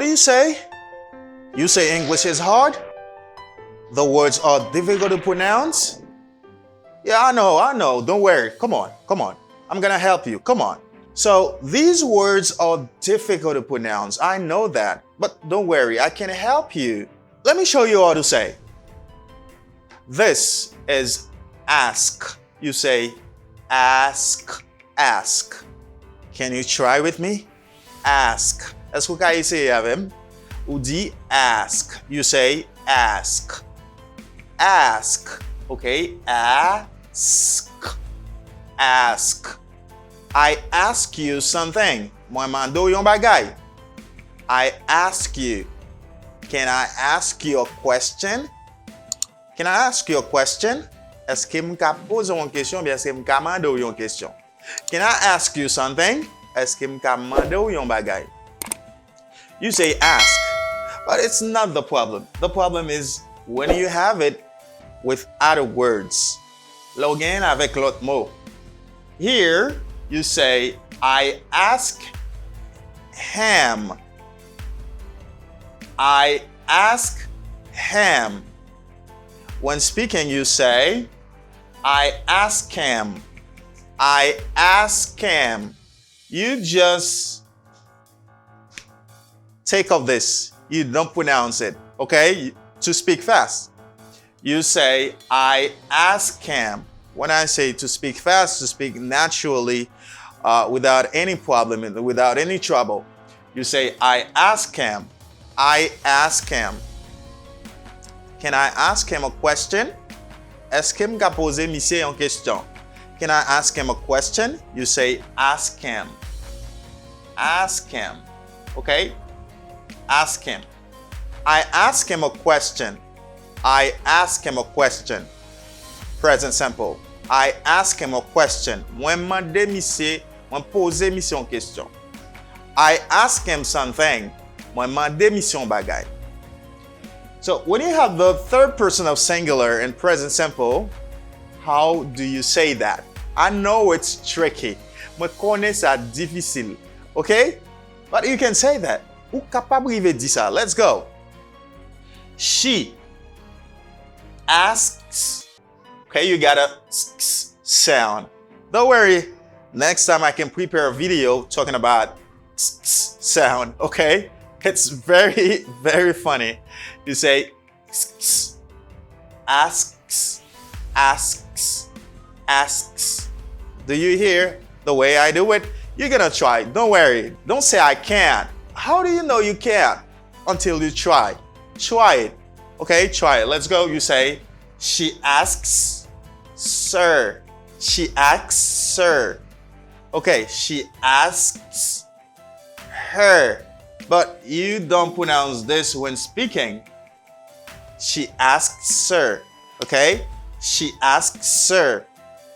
do you say? You say English is hard? The words are difficult to pronounce? Yeah, I know. Don't worry. Come on. I'm gonna help you. Come on. So these words are difficult to pronounce. I know that. But don't worry, I can help you. Let me show you how to say. This is ask. You say ask. Can you try with me? Ask. Est-ce que vous pouvez essayer avec moi? Ou dit ask. You say ask. Okay? Ask. I ask you something. Mwen mando yon bagay. I ask you. Can I ask you a question? Est-ce que m'ka pose yon question? Bien, est-ce que m'ka mando yon question? Can I ask you something? Est-ce que m'ka mando yon bagay? You say ask, but it's not the problem. The problem is when you have it with other words. Logan avec l'autre mot. Here, you say, I ask him. I ask him. When speaking, you say, I ask him. You just take off this. You don't pronounce it, okay? To speak fast. You say, I ask him. When I say to speak fast, to speak naturally, without any problem, without any trouble, you say, I ask him. Can I ask him a question? Est-ce que m'ka pose monsieur en question? Can I ask him a question? You say, ask him. Okay? Ask him. I ask him a question. Present simple. I ask him a question. Mwen mande monsieur, mwen pose monsieur en question. I ask him something. Mwen mande monsieur bagay. So when you have the third person of singular in present simple, how do you say that? I know it's tricky. Mwen connais ça difficile. Okay? But you can say that. Ou capable de dire ça. Let's go. She asks. Okay, you got a sound. Don't worry. Next time I can prepare a video talking about sound. Okay? It's very, very funny. You say asks. Do you hear the way I do it? You're gonna try. Don't worry. Don't say I can't. How do you know you can't? Until you try. Try it. Okay, try it. Let's go. You say, she asks, sir. Okay, she asks her. But you don't pronounce this when speaking. She asks sir. Okay? She asks sir.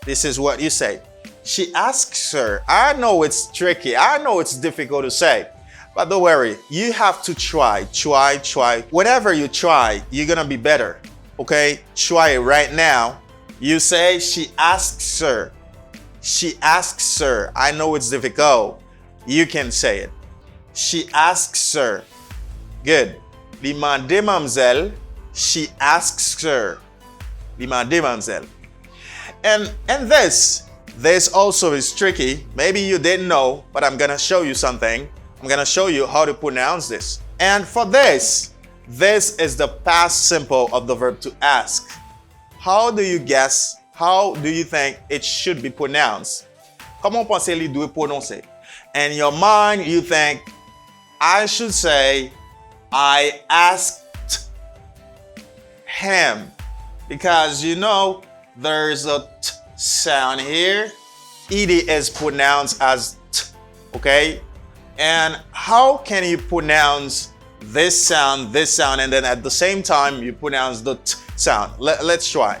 This is what you say. She asks sir. I know it's tricky. I know it's difficult to say. But don't worry. You have to try. Try. Whenever you try, you're going to be better. Okay? Try it right now. You say, she asks sir. I know it's difficult. You can say it. She asks sir. Good. Li mande mademoiselle. She asks sir. Li mande mademoiselle. And this also is tricky. Maybe you didn't know, but I'm gonna show you something. I'm gonna show you how to pronounce this. And for this is the past simple of the verb to ask. How do you guess? How do you think it should be pronounced? Comment pensez-vous doit prononcer? In your mind, you think, I should say, I asked him. Because you know, there's a t sound here. Ed is pronounced as t, okay? And how can you pronounce this sound, and then at the same time, you pronounce the t sound? Let's try.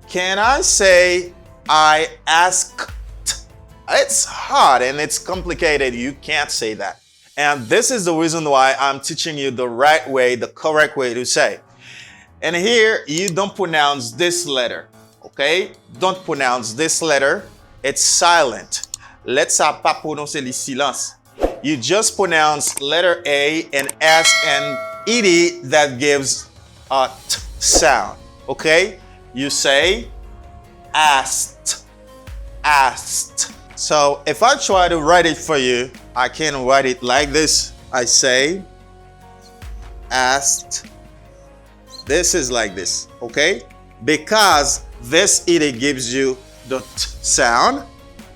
Can I say, I asked? It's hard and it's complicated. You can't say that. And this is the reason why I'm teaching you the right way, the correct way to say. And here, you don't pronounce this letter, okay? Don't pronounce this letter. It's silent. Let's pas prononcer les silences. you just pronounce letter A and S and ED that gives a T sound, okay? You say asked, asked. So if I try to write it for you, I can write it like this. I say asked. This is like this, okay? Because this ED gives you the T sound,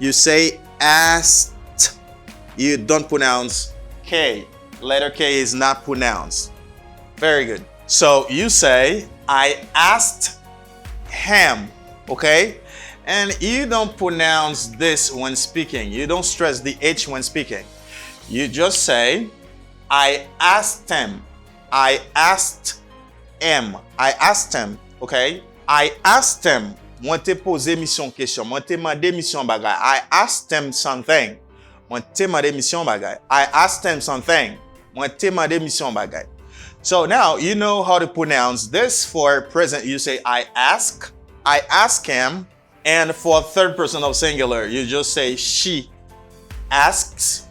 you say asked. You don't pronounce K. Letter K is not pronounced. Very good. So you say, I asked him, okay? And you don't pronounce this when speaking. You don't stress the H when speaking. You just say, I asked him. I asked him. I asked him, okay? I asked him. Moi te pose mission question. Moi te mande mission bagay. I asked him something. Moi te mande mission bagay. I asked him something. Moi te mande mission bagay. So now you know how to pronounce this. For present, you say I ask him. And for third person of singular, you just say she asks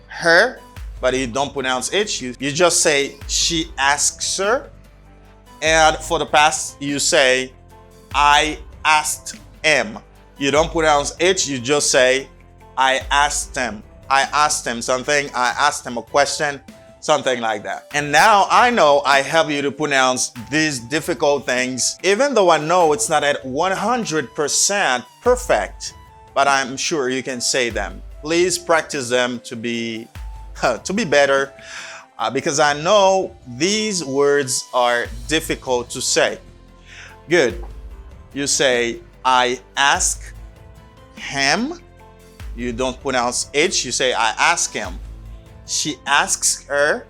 her, but you don't pronounce H. You just say she asks her. And for the past, you say I asked him. You don't pronounce H, you just say I asked him. I asked him something. I asked him a question. Something like that. And now I know I help you to pronounce these difficult things, even though I know it's not at 100% perfect, but I'm sure you can say them. Please practice them to be better, because I know these words are difficult to say. Good. You say, I ask him. You don't pronounce H, you say, I ask him. She asks her,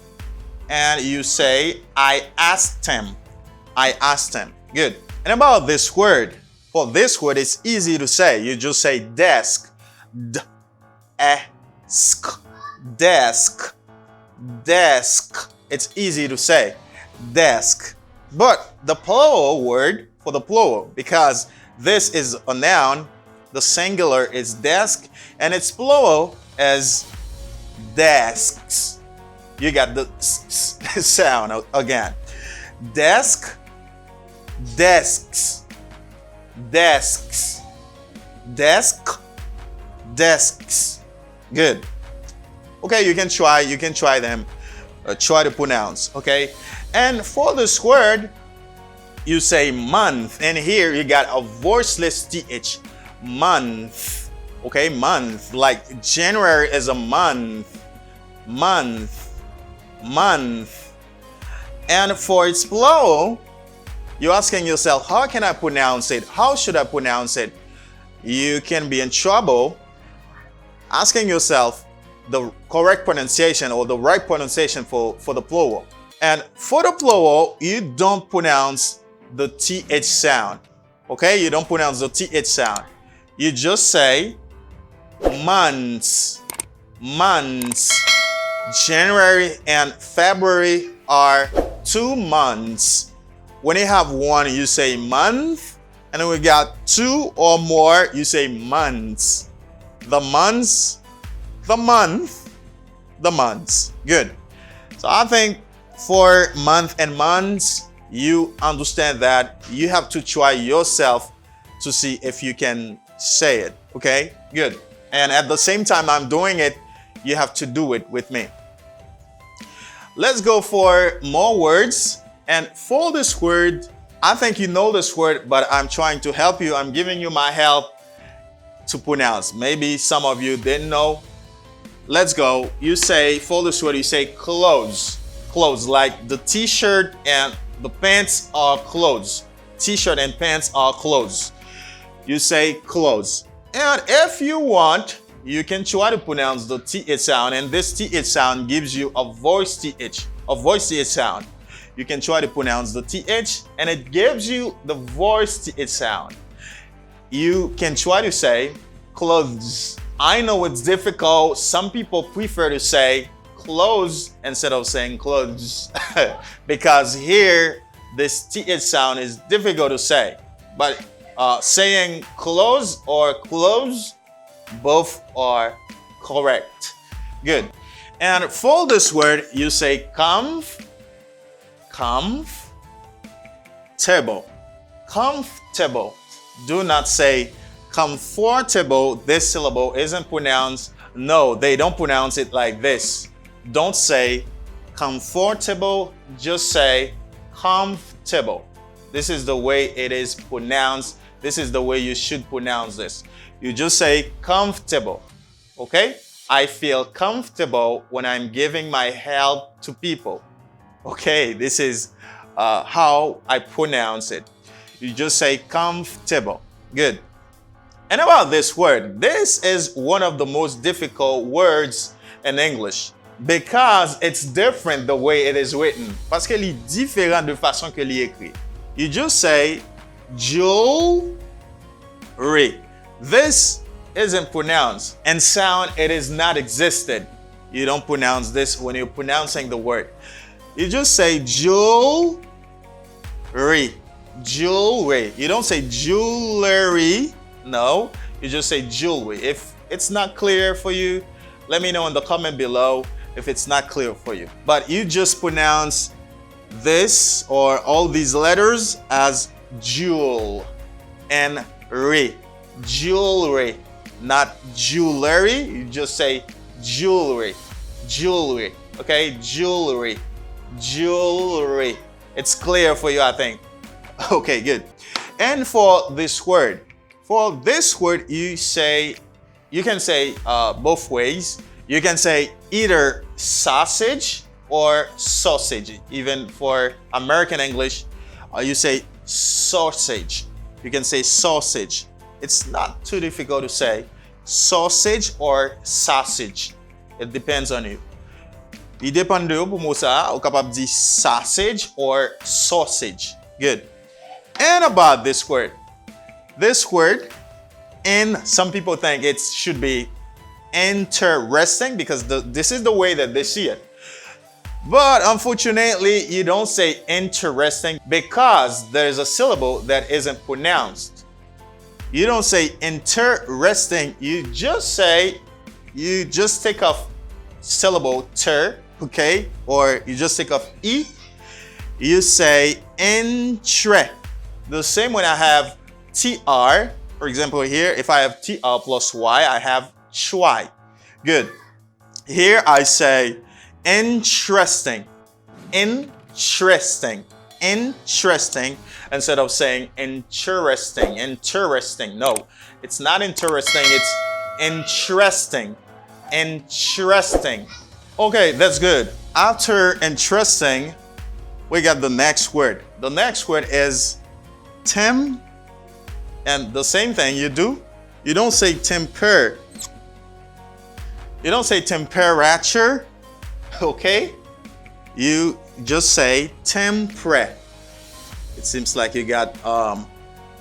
and you say, I asked him. I asked him. Good. And about this word, for this word, it's easy to say. You just say desk. D-e-sk. Desk. Desk. It's easy to say. Desk. But the plural word, for the plural, because this is a noun, the singular is desk, and its plural is desks. You got the sound again. Desk, desks, desks, desk, desks. Good. Okay, you can try them. Try to pronounce, okay? And for this word, you say month, and here you got a voiceless TH. Month. Okay, month. Like January is a month. Month. Month. And for its plural, you're asking yourself, how can I pronounce it? How should I pronounce it? You can be in trouble asking yourself the correct pronunciation or the right pronunciation for the plural. And for the plural, you don't pronounce the TH sound. Okay, you don't pronounce the TH sound. You just say months. Months. January and February are 2 months. When you have one, you say month. And then we got 2 or more, you say months. The months, the month, the months. Good. So I think for month and months, you understand that you have to try yourself to see if you can say it. Okay? Good. And at the same time I'm doing it, you have to do it with me. Let's go for more words. And for this word, I think you know this word, but I'm trying to help you. I'm giving you my help to pronounce. Maybe some of you didn't know. Let's go. You say, for this word, you say clothes. Clothes, like the t-shirt and the pants are clothes. T-shirt and pants are clothes. You say clothes. And if you want, you can try to pronounce the TH sound, and this TH sound gives you a voice TH sound. You can try to pronounce the TH, and it gives you the voice TH sound. You can try to say clothes. I know it's difficult. Some people prefer to say clothes instead of saying clothes because here this TH sound is difficult to say. But saying clothes or clothes, both are correct. Good. And for this word, you say comfortable. Comfortable. Do not say comfortable. This syllable isn't pronounced. No, they don't pronounce it like this. Don't say comfortable, just say comfortable. This is the way it is pronounced. This is the way you should pronounce this. You just say comfortable, okay? I feel comfortable when I'm giving my help to people. Okay, this is how I pronounce it. You just say comfortable. Good. And about this word, this is one of the most difficult words in English because it's different the way it is written. Parce qu'il est différent de façon que l'y écrit. You just say jewelry. This isn't pronounced. In sound, it is not existed. You don't pronounce this when you're pronouncing the word. You just say jewelry. Jewelry. You don't say jewelry. No, you just say jewelry. If it's not clear for you, let me know in the comment below if it's not clear for you. But you just pronounce this or all these letters as jewel and re. Jewelry, not jewelry. You just say jewelry. Jewelry. Okay? Jewelry. Jewelry. It's clear for you, I think. Okay, good. And for this word, you can say both ways. You can say either sausage or sausage. Even for American English, you say sausage. You can say sausage. It's not too difficult to say sausage or sausage. It depends on you. Il dépend de vous pour moi ça, ou capable de dire sausage or sausage. Good. And about this word, and some people think it should be interesting because this is the way that they see it. But unfortunately, you don't say interesting because there's a syllable that isn't pronounced. You don't say interesting, you just take off syllable ter, okay? Or you just take off e. You say entre. The same when I have tr. For example, here, if I have tr plus y, I have chwy. Good. Here I say interesting. Interesting. Interesting. Instead of saying interesting. Interesting. No, it's not interesting. It's interesting. Interesting. Okay, that's good. After interesting, we got the next word. The next word is temp. And the same thing you do. You don't say temper. You don't say temperature. Okay? You just say tempre. It seems like you got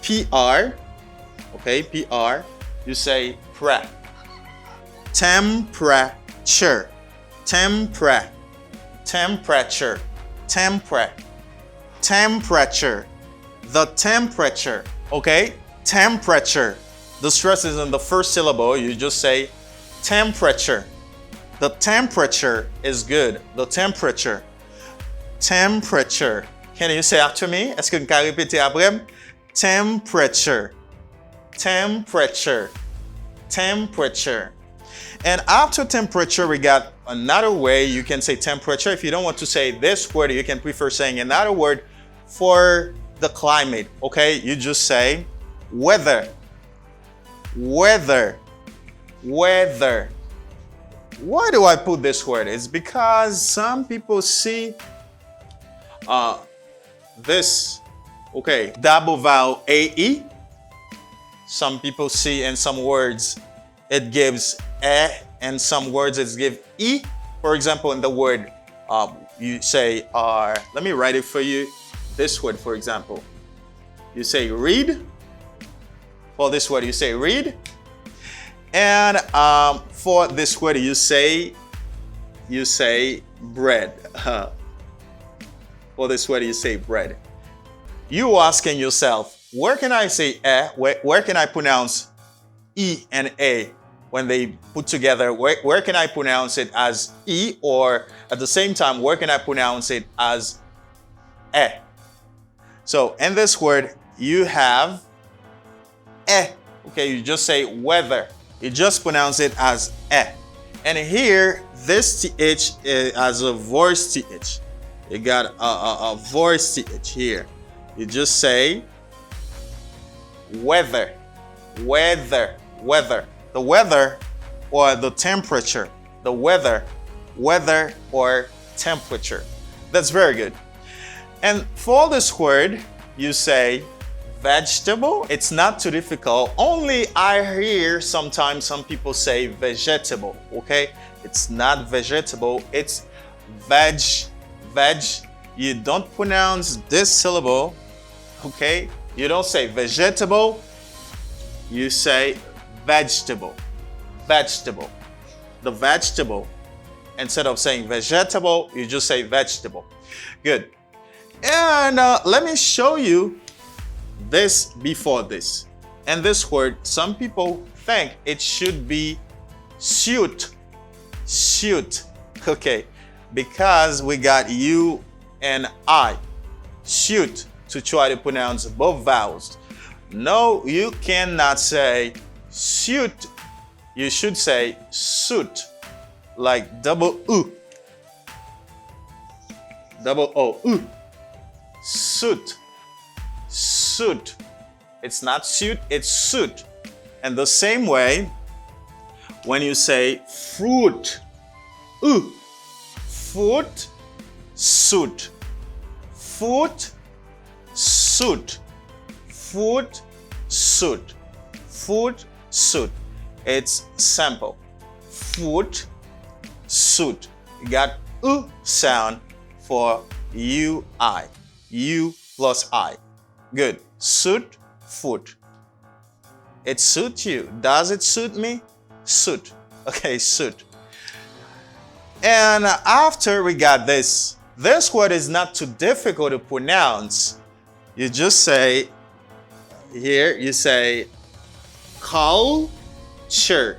PR. Okay, PR. You say pre. Temperature. Temperature. Temperature. Temperature. The temperature. Okay? Temperature. The stress is in the first syllable. You just say temperature. The temperature is good. The temperature. Temperature. Can you say after me? Est-ce que vous pouvez répéter après? Temperature. Temperature. Temperature. And after temperature, we got another way you can say temperature. If you don't want to say this word, you can prefer saying another word for the climate. Okay? You just say weather. Weather. Weather. Why do I put this word? It's because some people see this, okay, double vowel AE. Some people see in some words it gives and some words it gives E. For example, in the word you say let me write it for you. This word, for example, you say read. For this word, you say read. And for this word, you say bread. For this word, you say bread. You asking yourself, where can I say where can I pronounce E and A? when they put together, where can I pronounce it as E, or at the same time, where can I pronounce it as E? So in this word, you have E. Okay, you just say weather. You just pronounce it as E. And here, this TH as a voice TH. You got a voice TH here. You just say weather, weather, weather. The weather or the temperature. The weather, weather or temperature. That's very good. And for this word, you say vegetable. It's not too difficult. Only I hear sometimes some people say vegetable. Okay? It's not vegetable. It's veg. Veg. You don't pronounce this syllable. Okay? You don't say vegetable. You say vegetable. Vegetable. The vegetable. Instead of saying vegetable, you just say vegetable. Good. And let me show you this before this. And this word, some people think it should be shoot. Shoot. Okay. Because we got U and I. Shoot, to try to pronounce both vowels. No, you cannot say shoot. You should say suit. Like double U. Double O. U. Suit. Suit. It's not suit, it's suit. And the same way, when you say fruit, foot, suit. Foot, suit. Foot, suit. Foot, suit. It's simple. Foot, suit. You got sound for U-I. U plus I. Good. Suit, foot. It suits you. Does it suit me? Suit. Okay, suit. And after we got this word is not too difficult to pronounce. You just say, here you say culture.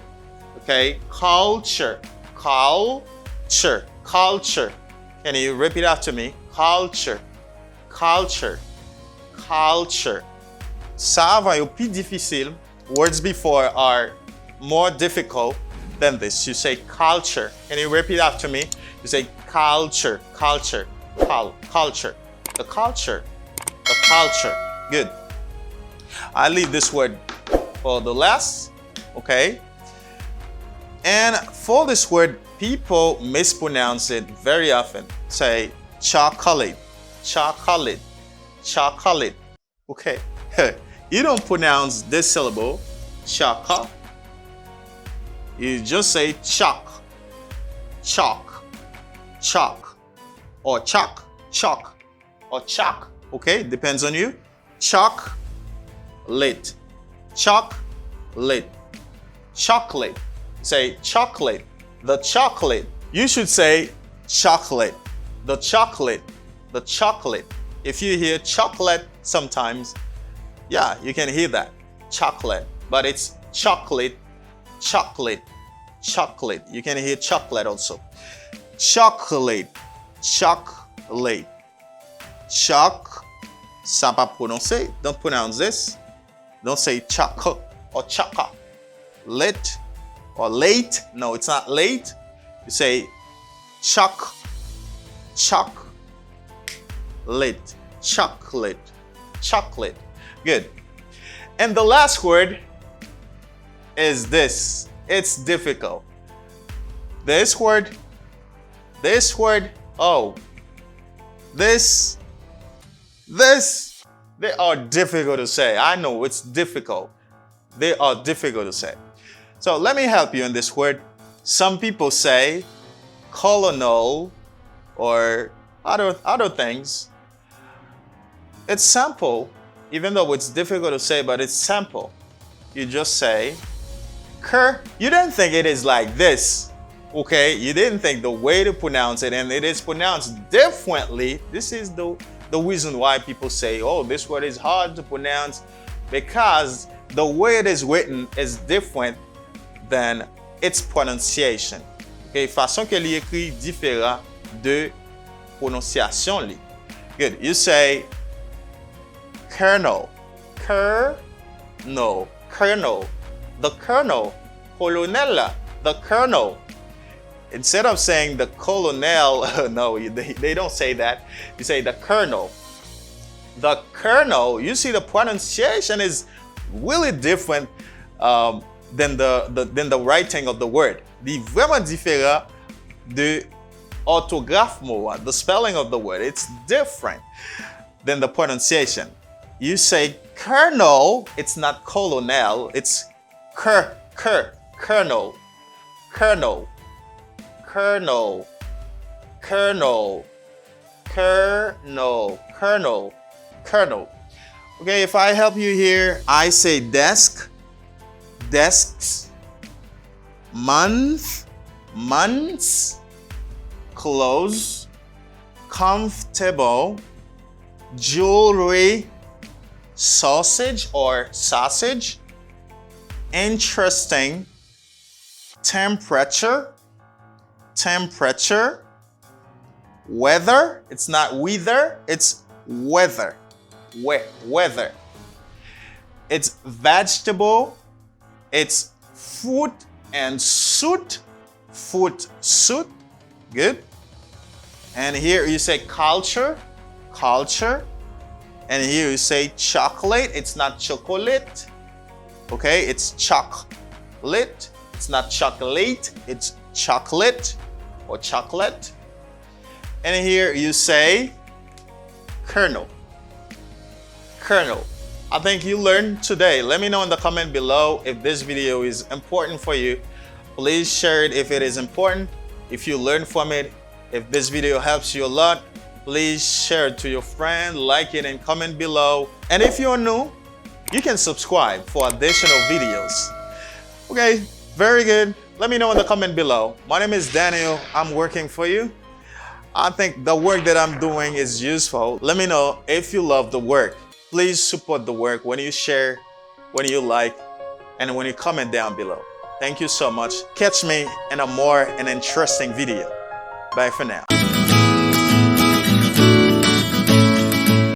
Okay, culture. Culture. Culture. Can you repeat after me? Culture. Culture. Culture. Ça va être plus difficile. Words before are more difficult than this. You say culture. Can you repeat after me? You say culture. Culture. Culture. The culture. The culture. Good. I leave this word for the last. Okay. And for this word, people mispronounce it very often. Say chocolate. Chocolate. Chocolate. Okay. You don't pronounce this syllable, chaka. You just say chalk. Chalk. Chalk. Or chalk. Chalk. Or chalk. Okay, depends on you. Chocolate. Chocolate. Chocolate. Say chocolate. The chocolate. You should say chocolate. The chocolate. The chocolate. If you hear chocolate sometimes, yeah, you can hear that. Chocolate. But it's chocolate. Chocolate. Chocolate. You can hear chocolate also. Chocolate. Chocolate. Choc. Ça pas prononcer. Don't pronounce this. Don't say choco or choca. Late or late. No, it's not late. You say choc. Choc. Late. Chocolate. Chocolate. Good. And the last word is this. It's difficult. This word, oh, this, they are difficult to say. I know it's difficult. They are difficult to say. So let me help you in this word. Some people say colonel or other things. It's simple, even though it's difficult to say, but it's simple. You just say, you didn't think it is like this, okay? You didn't think the way to pronounce it, and it is pronounced differently. This is the reason why people say, oh, this word is hard to pronounce, because the way it is written is different than its pronunciation. Okay, façon que li écrit différent de prononciation li. Good. You say colonel, colonel, colonel, the colonel, colonel, the colonel. Instead of saying the colonel, no, they don't say that. You say the colonel. The colonel, you see the pronunciation is really different than the writing of the word. Di vraiment différent de orthographe mot, the spelling of the word. It's different than the pronunciation. You say colonel, it's not colonel, it's colonel, colonel, colonel, colonel, colonel, colonel, colonel. Okay, if I help you here, I say desk, desks, month, months, clothes, comfortable, jewelry, sausage or sausage, interesting, temperature, temperature, weather. It's not weather, it's weather. Weather. It's vegetable, it's fruit and suit, foot suit. Good. And here you say culture, culture. And here you say chocolate. It's not chocolate. Okay, it's chocolate. It's not chocolate, it's chocolate or chocolate. And here you say colonel. Colonel. I think you learned today. Let me know in the comment below if this video is important for you. Please share it if it is important. If you learn from it, if this video helps you a lot, please share it to your friend, like it, and comment below. And if you're new, you can subscribe for additional videos. Okay, very good. Let me know in the comment below. My name is Daniel. I'm working for you. I think the work that I'm doing is useful. Let me know if you love the work. Please support the work when you share, when you like, and when you comment down below. Thank you so much. Catch me in a more interesting video. Bye for now.